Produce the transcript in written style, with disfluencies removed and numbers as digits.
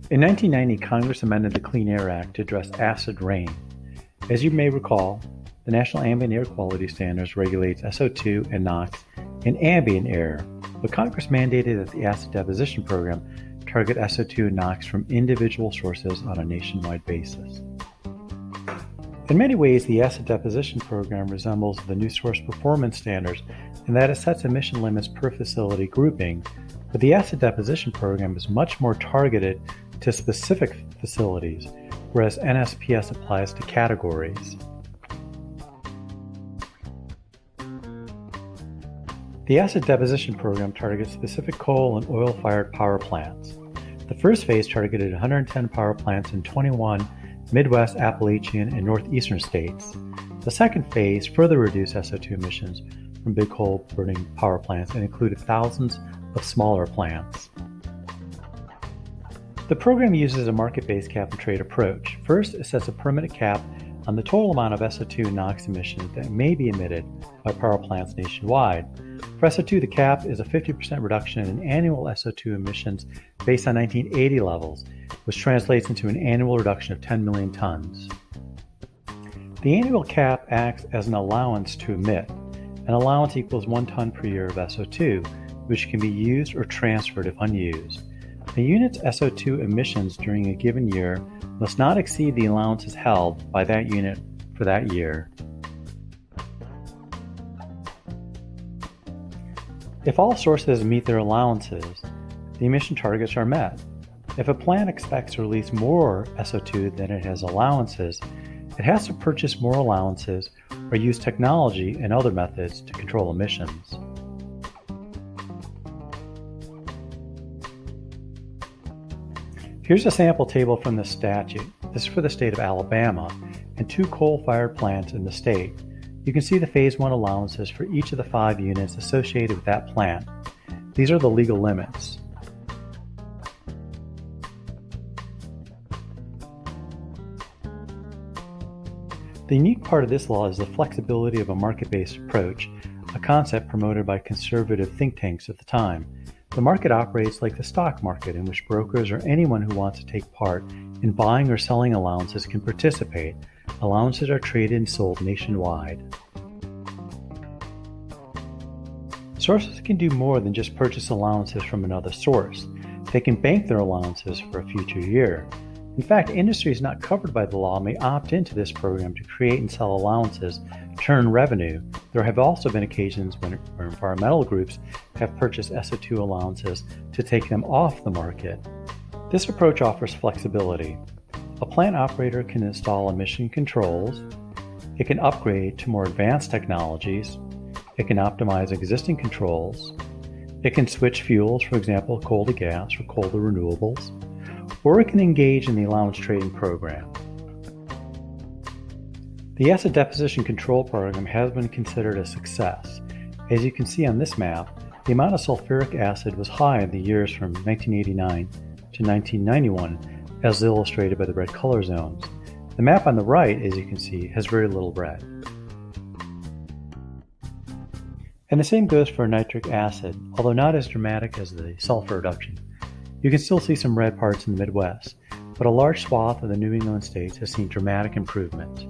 In 1990, Congress amended the Clean Air Act to address acid rain. As you may recall, the National Ambient Air Quality Standards regulates SO2 and NOx in ambient air, but Congress mandated that the acid deposition program target SO2 and NOx from individual sources on a nationwide basis. In many ways, the acid deposition program resembles the new source performance standards in that it sets emission limits per facility grouping, but the acid deposition program is much more targeted to specific facilities, whereas NSPS applies to categories. The acid deposition program targets specific coal and oil-fired power plants. The first phase targeted 110 power plants in 21 Midwest, Appalachian, and Northeastern states. The second phase further reduced SO2 emissions from big coal-burning power plants and included thousands of smaller plants. The program uses a market-based cap-and-trade approach. First, it sets a permanent cap on the total amount of SO2 and NOx emissions that may be emitted by power plants nationwide. For SO2, the cap is a 50% reduction in annual SO2 emissions based on 1980 levels, which translates into an annual reduction of 10 million tons. The annual cap acts as an allowance to emit. An allowance equals 1 ton per year of SO2, which can be used or transferred if unused. A unit's SO2 emissions during a given year must not exceed the allowances held by that unit for that year. If all sources meet their allowances, the emission targets are met. If a plant expects to release more SO2 than it has allowances, it has to purchase more allowances or use technology and other methods to control emissions. Here's a sample table from the statute. This is for the state of Alabama and 2 coal-fired plants in the state. You can see the Phase 1 allowances for each of the 5 units associated with that plant. These are the legal limits. The unique part of this law is the flexibility of a market-based approach, a concept promoted by conservative think tanks at the time. The market operates like the stock market, in which brokers or anyone who wants to take part in buying or selling allowances can participate. Allowances are traded and sold nationwide. Sources can do more than just purchase allowances from another source. They can bank their allowances for a future year. In fact, industries not covered by the law may opt into this program to create and sell allowances to earn revenue. There have also been occasions where environmental groups have purchased SO2 allowances to take them off the market. This approach offers flexibility. A plant operator can install emission controls, it can upgrade to more advanced technologies, it can optimize existing controls, it can switch fuels, for example, coal to gas or coal to renewables, or it can engage in the allowance trading program. The acid deposition control program has been considered a success. As you can see on this map, the amount of sulfuric acid was high in the years from 1989 to 1991, as illustrated by the red color zones. The map on the right, as you can see, has very little red. And the same goes for nitric acid, although not as dramatic as the sulfur reduction. You can still see some red parts in the Midwest, but a large swath of the New England states has seen dramatic improvement.